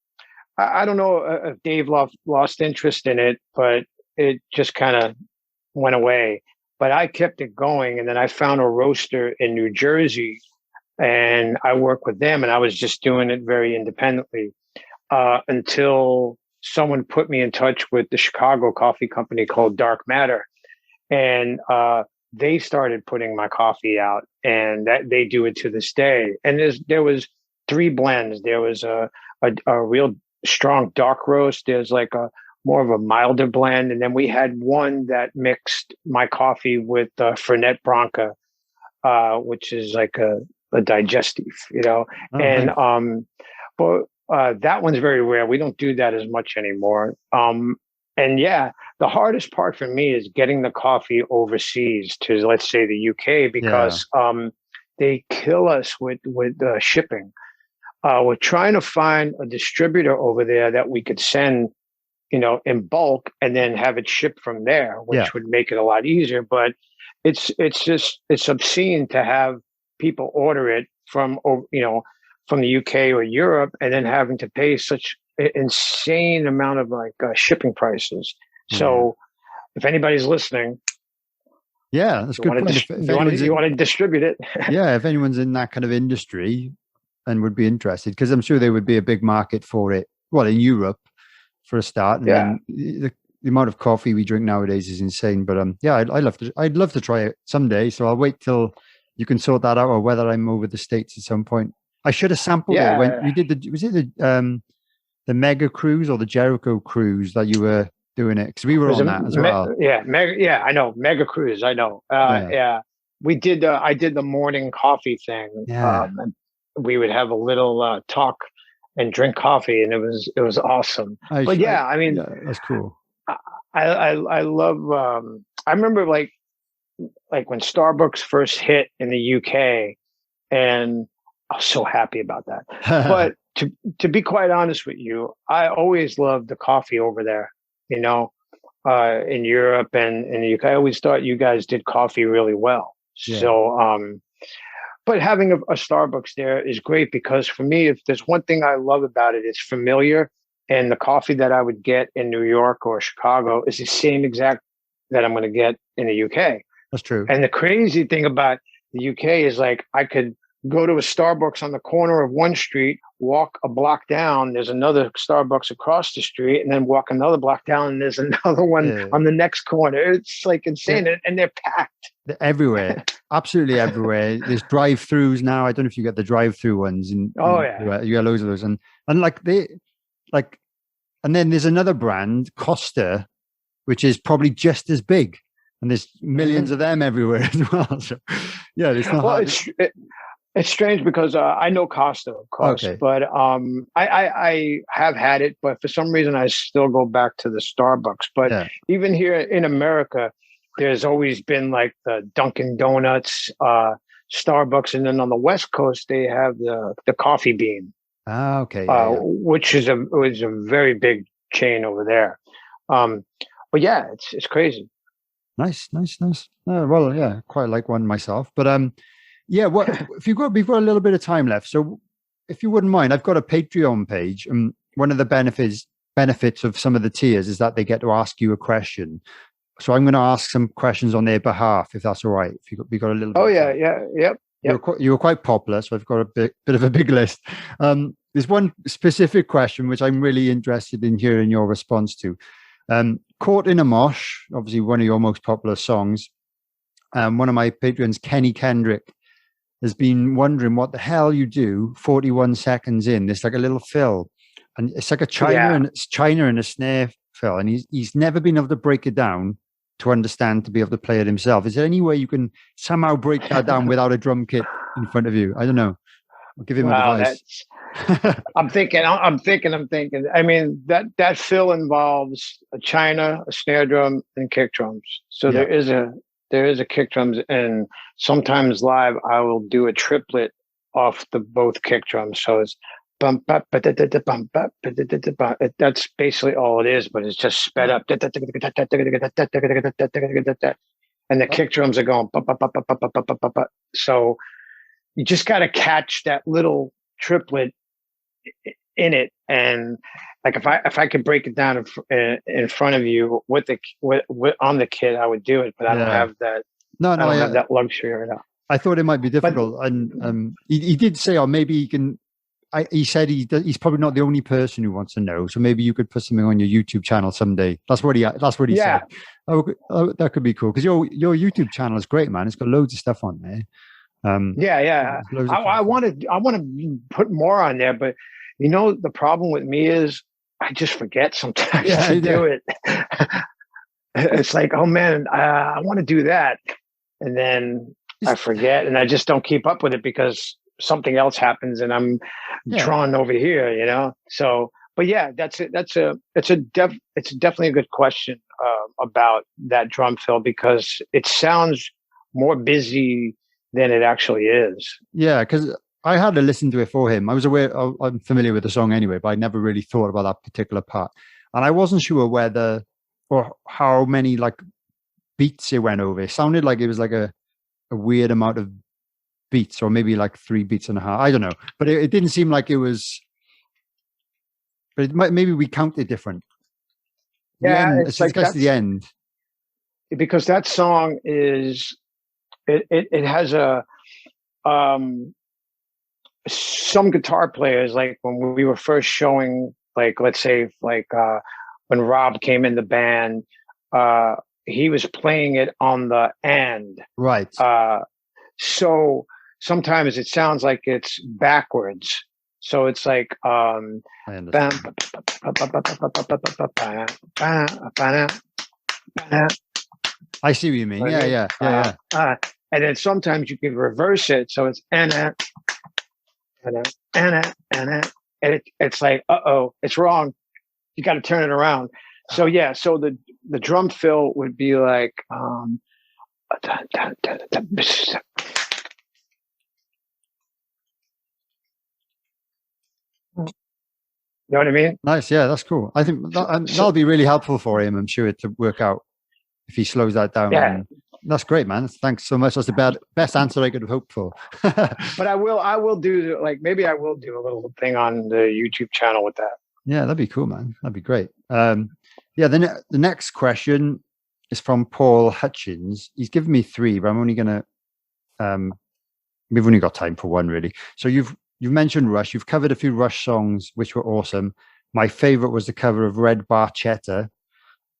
I don't know if Dave lost interest in it, but it just kind of went away. But I kept it going, and then I found a roaster in New Jersey, and I worked with them, and I was just doing it very independently until someone put me in touch with the Chicago coffee company called Dark Matter. And they started putting my coffee out, and that they do it to this day. And there was 3 blends. There was a real strong dark roast. There's like a more of a milder blend, and then we had one that mixed my coffee with Fernet Branca, which is like a digestive, Oh, and nice. but that one's very rare. We don't do that as much anymore. And yeah, the hardest part for me is getting the coffee overseas to, let's say, the UK, because they kill us with shipping. We're trying to find a distributor over there that we could send, in bulk, and then have it shipped from there, which would make it a lot easier. But it's obscene to have people order it from the UK or Europe, and then having to pay such insane amount of shipping prices. So if anybody's listening, that's a good point. You want to distribute it. If anyone's in that kind of industry and would be interested, because I'm sure there would be a big market for it. Well, in Europe for a start. And then the amount of coffee we drink nowadays is insane. But I'd love to try it someday. So I'll wait till you can sort that out, or whether I'm over the States at some point. I should have sampled it when we did the Mega Cruise or the Jericho Cruise that you were doing it, because we were on that as well. I know Mega Cruise. I know. We did. I did the morning coffee thing. And we would have a little talk and drink coffee, and it was awesome. I mean, that's cool. I love. I remember like when Starbucks first hit in the UK, and I was so happy about that. But to be quite honest with you, I always loved the coffee over there, in Europe and in the UK. I always thought you guys did coffee really well. So, but having a Starbucks there is great, because for me, if there's one thing I love about it, it's familiar. And the coffee that I would get in New York or Chicago is the same exact that I'm going to get in the UK. That's true. And the crazy thing about the UK is, like, I could go to a Starbucks on the corner of one street, walk a block down, there's another Starbucks across the street, and then walk another block down, and there's another one on the next corner. It's like insane. And they're packed. They're everywhere. Absolutely everywhere. There's drive-throughs now. I don't know if you get the drive-through ones. You get loads of those. And then there's another brand, Costa, which is probably just as big. And there's millions of them everywhere as well. So it's not hard. It's strange, because I know Costa, of course, but I have had it, but for some reason I still go back to the Starbucks. But even here in America, there's always been like the Dunkin' Donuts, Starbucks, and then on the West Coast they have the Coffee Bean, which is a very big chain over there. But it's crazy. Nice. Quite like one myself, but we've got a little bit of time left, so if you wouldn't mind, I've got a Patreon page, and one of the benefits of some of the tiers is that they get to ask you a question. So I'm going to ask some questions on their behalf, if that's all right. If we got a little bit. You were quite popular, so I've got a bit of a big list. There's one specific question which I'm really interested in hearing your response to. Caught in a Mosh, obviously one of your most popular songs. One of my patrons, Kenny Kendrick, has been wondering what the hell you do 41 seconds in. There's like a little fill, and it's like a China and a snare fill, and he's never been able to break it down to understand, to be able to play it himself. Is there any way you can somehow break that down without a drum kit in front of you? I don't know. I'll give him advice. I'm thinking. I mean, that fill involves a China, a snare drum, and kick drums. So there is a kick drums, and sometimes live I will do a triplet off the both kick drums. So it's bump bump bump bump. That's basically all it is, but it's just sped up. And the kick drums are going. So you just got to catch that little triplet in it, and like if I could break it down in front of you with on the kit, I would do it, but I don't have that. I don't have that luxury right now. I thought it might be difficult, and he did say, maybe he can he said he's probably not the only person who wants to know. So maybe you could put something on your YouTube channel someday. That's what he said. Oh, that could be cool because your YouTube channel is great, man. It's got loads of stuff on there. I want to put more on there, but you know the problem with me is I just forget sometimes to do it. It's like, oh man, I want to do that, and then I forget, and I just don't keep up with it because something else happens, and I'm drawn over here, you know. So, but yeah, that's it. It's definitely a good question about that drum fill because it sounds more busy than it actually is. Yeah, because I had to listen to it for him. I was aware, I'm familiar with the song anyway, but I never really thought about that particular part, and I wasn't sure whether or how many like beats it went over. It sounded like it was like a weird amount of beats, or maybe like 3 beats and a half. I don't know, but it didn't seem like it was. But maybe we count it different. It's like that's the end because that song is it has a some guitar players, like when we were first showing, like let's say like when Rob came in the band, he was playing it on the end, right? So sometimes it sounds like it's backwards. So it's like I see what you mean. Yeah. And then sometimes you can reverse it, so it's and it's like, it's wrong. You got to turn it around. So yeah, so the drum fill would be like you know what I mean? Nice. Yeah, that's cool. I think that'll be really helpful for him, I'm sure, to work out if he slows that down. Yeah. That's great, man. Thanks so much. That's the best answer I could have hoped for. But I will do, like, maybe I will do a little thing on the YouTube channel with that. Yeah, that'd be cool, man. That'd be great. The next question is from Paul Hutchings. He's given me 3, but I'm only going to, we've only got time for 1 really. So you've mentioned Rush. You've covered a few Rush songs, which were awesome. My favorite was the cover of Red Barchetta.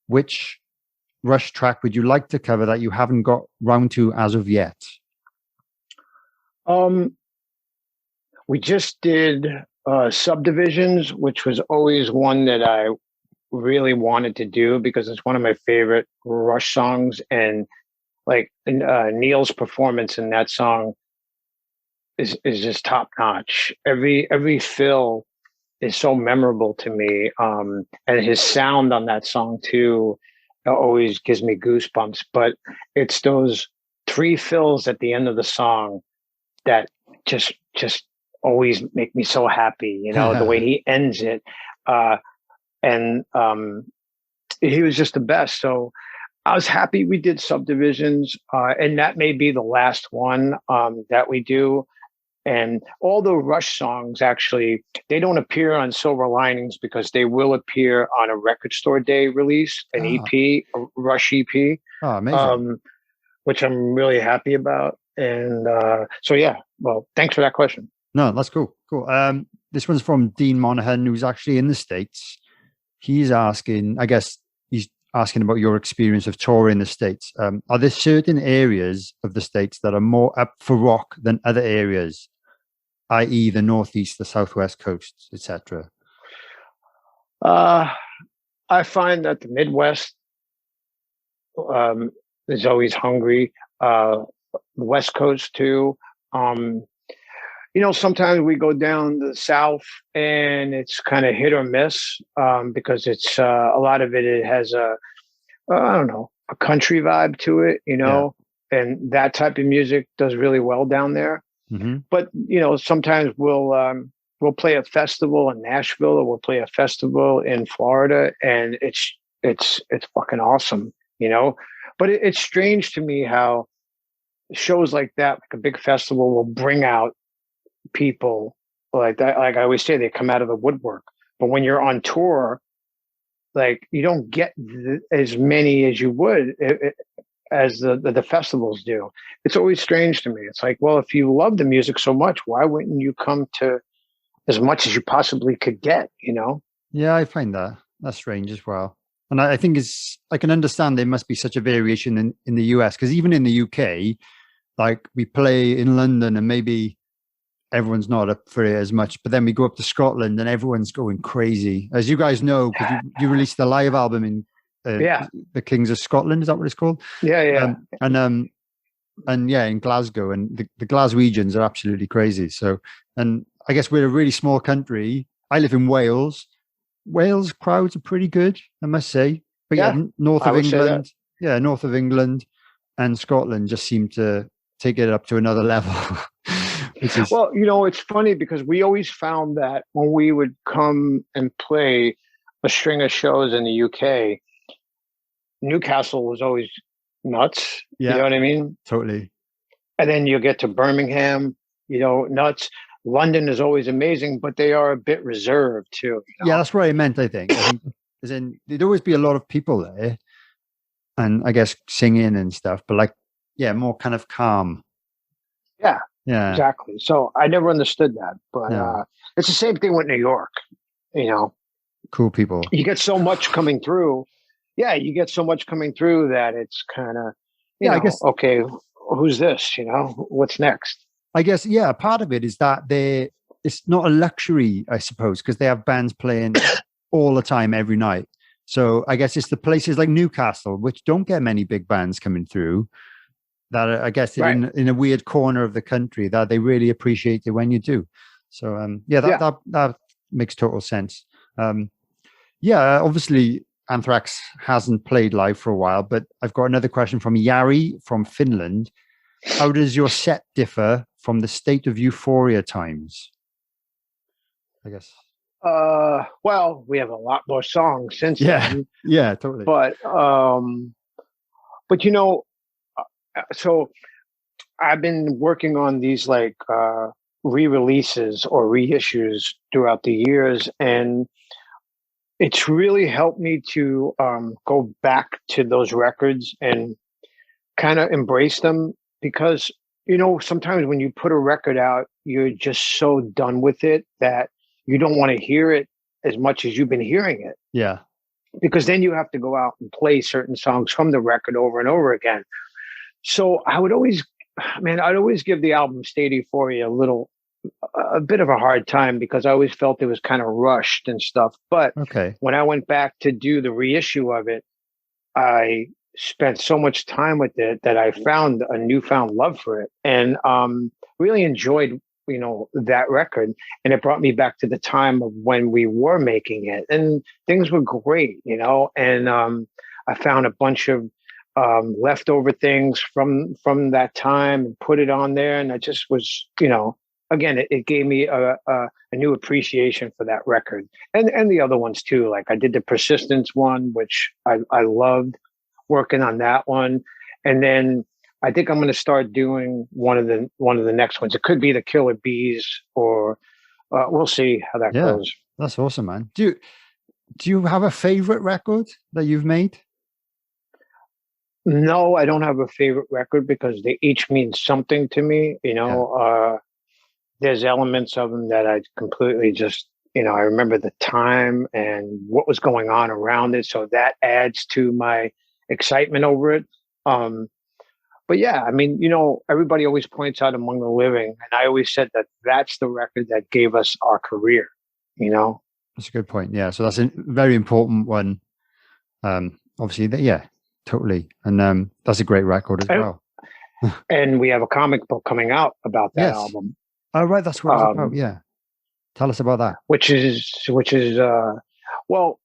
Which Rush track would you like to cover that you haven't got round to as of yet? We just did Subdivisions, which was always one that I really wanted to do because it's one of my favorite Rush songs, and like Neil's performance in that song is just top notch. Every fill is so memorable to me, and his sound on that song too always gives me goosebumps. But it's those 3 fills at the end of the song that just always make me so happy. You know, the way he ends it, and he was just the best. So I was happy we did Subdivisions, and that may be the last one that we do. And all the Rush songs, actually, they don't appear on Silver Linings because they will appear on a Record Store Day release, an EP, a Rush EP. Oh, amazing. Which I'm really happy about. And so, yeah, well, thanks for that question. No, that's cool. Cool. This one's from Dean Monahan, who's actually in the States. He's asking, I guess he's asking about your experience of touring the States. Are there certain areas of the States that are more up for rock than other areas, i.e. the Northeast, the Southwest coasts, etc.? I find that the Midwest is always hungry. The West Coast too. You know, sometimes we go down the South and it's kind of hit or miss because it's a lot of it has I don't know, a country vibe to it, you know, and that type of music does really well down there. Mm-hmm. But, you know, sometimes we'll play a festival in Nashville, or we'll play a festival in Florida, and it's fucking awesome, you know. But it's strange to me how shows like that, like a big festival, will bring out people like that. Like I always say, they come out of the woodwork. But when you're on tour, like you don't get as many as you would as the festivals do. It's always strange to me. It's like, well, if you love the music so much, why wouldn't you come to as much as you possibly could get, Yeah, I find that's strange as well. And I think I can understand there must be such a variation in the US, because even in the UK, like we play in London and maybe everyone's not up for it as much, but then we go up to Scotland and everyone's going crazy. As you guys know, because you released the live album in the Kings of Scotland, is that what it's called? Yeah. And yeah, in Glasgow, and the Glaswegians are absolutely crazy. So, and I guess we're a really small country. I live in Wales. Wales crowds are pretty good, I must say. But north of England, north of England and Scotland just seem to take it up to another level. Well, it's funny because we always found that when we would come and play a string of shows in the UK, Newcastle was always nuts. Yeah, you know what I mean? Totally. And then you get to Birmingham, nuts. London is always amazing, but they are a bit reserved too. Yeah, that's what I meant, I think. As in, there'd always be a lot of people there and I guess singing and stuff, but more kind of calm. Yeah, exactly. So I never understood that, but it's the same thing with New York, Cool people. You get so much coming through. Yeah, you get so much coming through that it's kind of, I guess, okay, who's this? What's next? I guess, part of it is that it's not a luxury, I suppose, because they have bands playing all the time, every night. So I guess it's the places like Newcastle, which don't get many big bands coming through, that I guess in a weird corner of the country that they really appreciate it when you do. So that makes total sense. Obviously Anthrax hasn't played live for a while, but I've got another question from Jari from Finland. How does your set differ from the State of Euphoria times? I guess. Well, we have a lot more songs since then. Yeah, totally. But so I've been working on these re-releases or reissues throughout the years, and it's really helped me to go back to those records and kind of embrace them, because sometimes when you put a record out, you're just so done with it that you don't want to hear it as much as you've been hearing it. Yeah. Because then you have to go out and play certain songs from the record over and over again. So I'd always give the album State of Euphoria a bit of a hard time, because I always felt it was kind of rushed and stuff. But when I went back to do the reissue of it, I spent so much time with it that I found a newfound love for it, and really enjoyed that record. And it brought me back to the time of when we were making it, and things were great, and I found a bunch of leftover things from that time and put it on there, and I just was again, it gave me a new appreciation for that record, and the other ones too. Like I did the Persistence one, which I loved working on that one, and then I think I'm going to start doing one of the next ones. It could be the Killer Bees, or we'll see how that goes. That's awesome, man. Do you have a favorite record that you've made? No, I don't have a favorite record, because they each mean something to me. There's elements of them that I completely just, I remember the time and what was going on around it. So that adds to my excitement over it. But yeah, I mean, everybody always points out Among the Living, and I always said that that's the record that gave us our career, That's a good point. Yeah. So that's a very important one. Obviously, totally. And that's a great record as well. And we have a comic book coming out about that album. Oh, right. That's what it's about. Yeah. Tell us about that. Which is, well,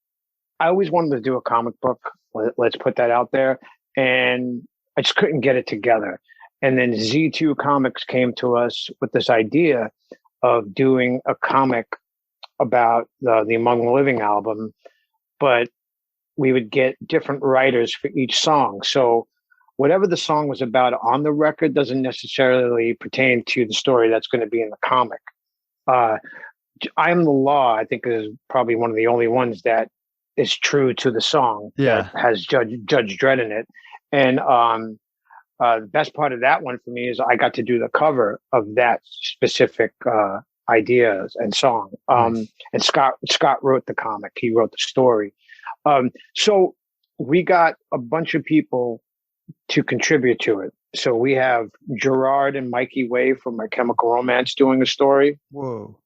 I always wanted to do a comic book. Let's put that out there. And I just couldn't get it together. And then Z2 Comics came to us with this idea of doing a comic about the Among the Living album, but we would get different writers for each song. So whatever the song was about on the record doesn't necessarily pertain to the story that's going to be in the comic. I Am the Law, I think, is probably one of the only ones that is true to the song. Yeah. That has Judge Dredd in it. And the best part of that one for me is I got to do the cover of that specific ideas and song. Nice. And Scott wrote the comic. He wrote the story. So we got a bunch of people to contribute to it. So we have Gerard and Mikey Way from My Chemical Romance doing a story. Whoa.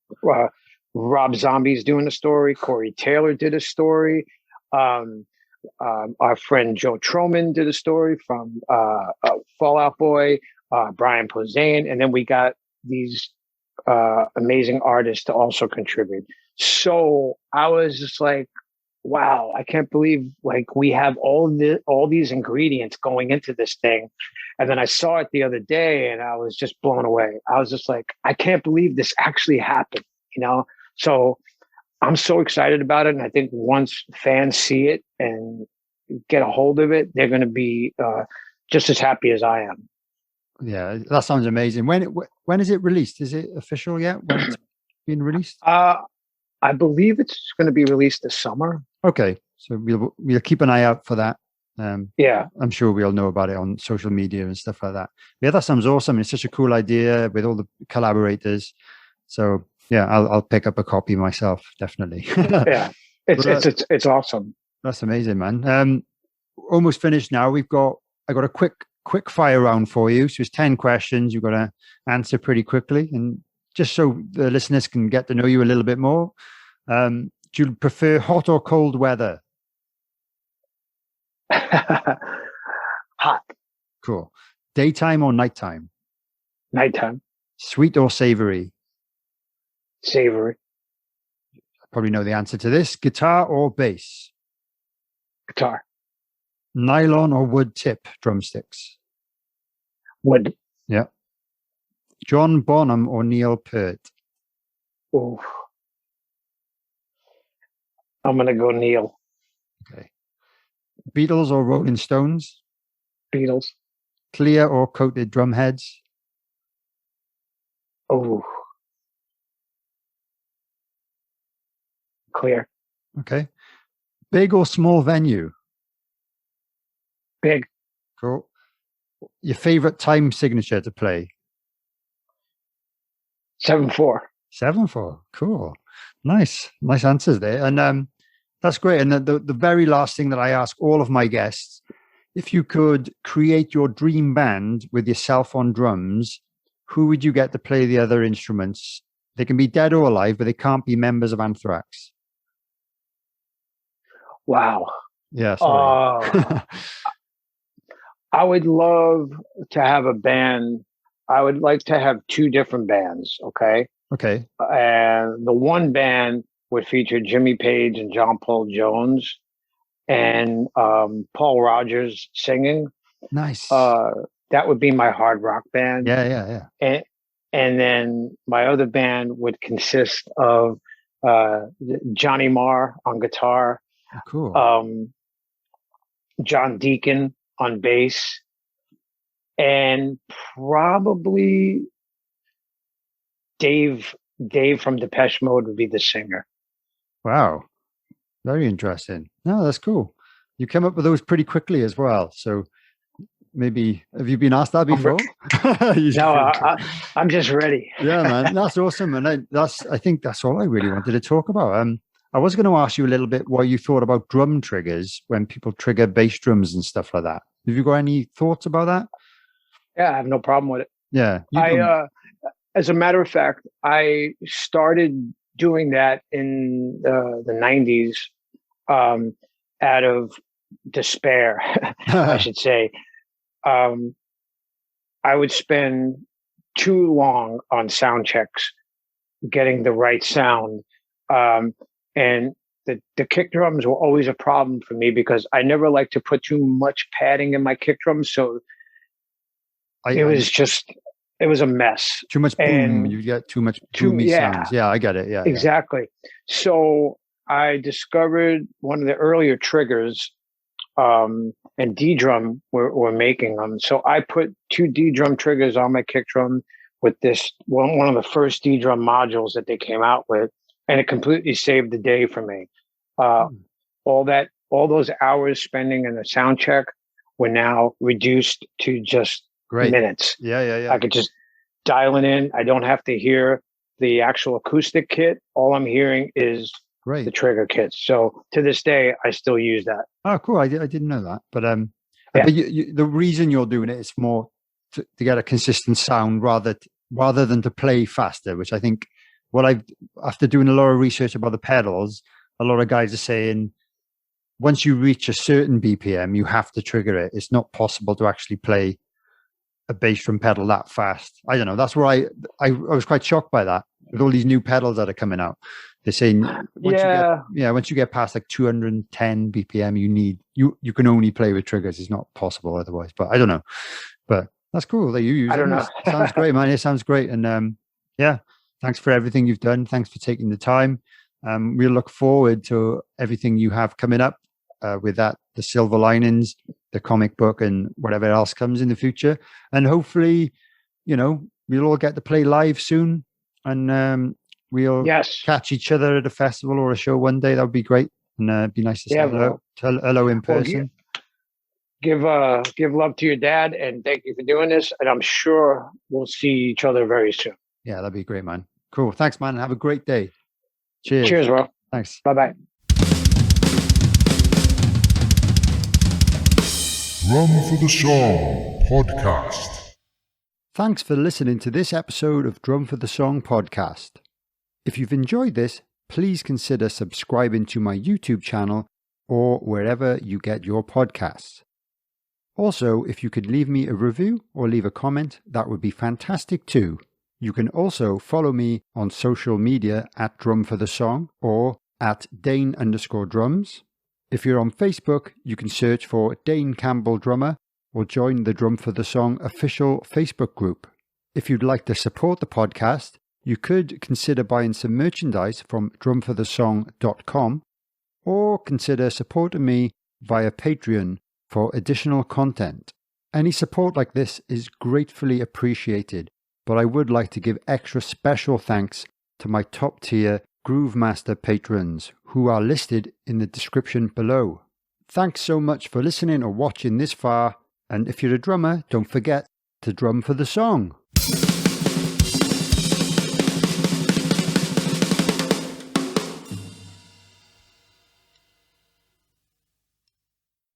Rob Zombie's doing a story. Corey Taylor did a story. Our friend Joe Troman did a story from Fallout Boy, Brian Posehn, and then we got these amazing artists to also contribute. So I was just like, wow, I can't believe like we have all these ingredients going into this thing. And then I saw it the other day and I was just blown away. I was just like, I can't believe this actually happened, you know? So I'm so excited about it. And I think once fans see it and get a hold of it, they're going to be just as happy as I am. Yeah, that sounds amazing. When is it released? Is it official yet? When it's been released? I believe it's going to be released this summer. Okay, so we'll keep an eye out for that. Yeah, I'm sure we'll know about it on social media and stuff like that. Yeah, that sounds awesome. It's such a cool idea with all the collaborators. So yeah, I'll pick up a copy myself, definitely. Yeah, it's awesome. That's amazing, man. Almost finished now. I got a quick fire round for you. So it's 10 questions. You've got to answer pretty quickly, and just so the listeners can get to know you a little bit more. Do you prefer hot or cold weather? Hot. Cool. Daytime or nighttime? Nighttime. Sweet or savory? Savory. I probably know the answer to this. Guitar or bass? Guitar. Nylon or wood tip drumsticks? Wood. Yeah. John Bonham or Neil Peart? Ooh. I'm going to go Neil. Okay. Beatles or Rolling Stones? Beatles. Clear or coated drum heads? Oh. Clear. Okay. Big or small venue? Big. Cool. Your favorite time signature to play? 7/4. 7/4. Cool. Nice answers there. And that's great. And the very last thing that I ask all of my guests, if you could create your dream band with yourself on drums, who would you get to play the other instruments? They can be dead or alive, but they can't be members of Anthrax. Wow. Yeah, sorry. I would love to have a band. I would like to have two different bands. Okay. Okay. And the one band would feature Jimmy Page and John Paul Jones and Paul Rogers singing. Nice. That would be my hard rock band. Yeah. And then my other band would consist of Johnny Marr on guitar. Oh, cool. John Deacon on bass, and probably Dave from Depeche Mode would be the singer. Wow. Very interesting. No, that's cool. You came up with those pretty quickly as well. So maybe, have you been asked that before? No, I'm just ready. Yeah, man. That's awesome. And I think that's all I really wanted to talk about. I was going to ask you a little bit what you thought about drum triggers when people trigger bass drums and stuff like that. Have you got any thoughts about that? Yeah, I have no problem with it. Yeah. As a matter of fact, I started doing that in the 90s out of despair, I should say. I would spend too long on sound checks getting the right sound. And the kick drums were always a problem for me because I never liked to put too much padding in my kick drums. So it was a mess. Too much boom. And you get too much boomy sounds. Yeah, I get it. Yeah, exactly. Yeah. So I discovered one of the earlier triggers, and D drum were making them. So I put 2 D drum triggers on my kick drum with this one of the first D drum modules that they came out with. And it completely saved the day for me. All those hours spending in the sound check were now reduced to just minutes. Yeah. I could just dial it in. I don't have to hear the actual acoustic kit, all I'm hearing is Great. the trigger kits. So to this day, I still use that. Oh, cool. I didn't know that. But Yeah. but the reason you're doing it is more to get a consistent sound rather than to play faster, which I think after doing a lot of research about the pedals, a lot of guys are saying once you reach a certain BPM, you have to trigger it. It's not possible to actually play a bass drum pedal that fast. I don't know. That's where I was quite shocked by that with all these new pedals that are coming out. They're saying once you get past like 210 BPM, you can only play with triggers. It's not possible otherwise. But I don't know. But that's cool that you use it. I don't know. Sounds great, man. It sounds great. And thanks for everything you've done. Thanks for taking the time. We'll look forward to everything you have coming up with that, the Silver Linings, the comic book, and whatever else comes in the future. And hopefully, we'll all get to play live soon. And we'll catch each other at a festival or a show one day. That would be great. And it'd be nice to say hello in person. Give love to your dad, and thank you for doing this. And I'm sure we'll see each other very soon. Yeah, that'd be great, man. Cool. Thanks, man. Have a great day. Cheers. Cheers, bro. Thanks. Bye-bye. Drum for the Song podcast. Thanks for listening to this episode of Drum for the Song podcast. If you've enjoyed this, please consider subscribing to my YouTube channel or wherever you get your podcasts. Also, if you could leave me a review or leave a comment, that would be fantastic too. You can also follow me on social media at Drum for the Song or at Dane_drums. If you're on Facebook, you can search for Dane Campbell Drummer or join the Drum for the Song official Facebook group. If you'd like to support the podcast, you could consider buying some merchandise from drumforthesong.com or consider supporting me via Patreon for additional content. Any support like this is gratefully appreciated, but I would like to give extra special thanks to my top tier Groove Master patrons who are listed in the description below. Thanks so much for listening or watching this far, and if you're a drummer, don't forget to drum for the song.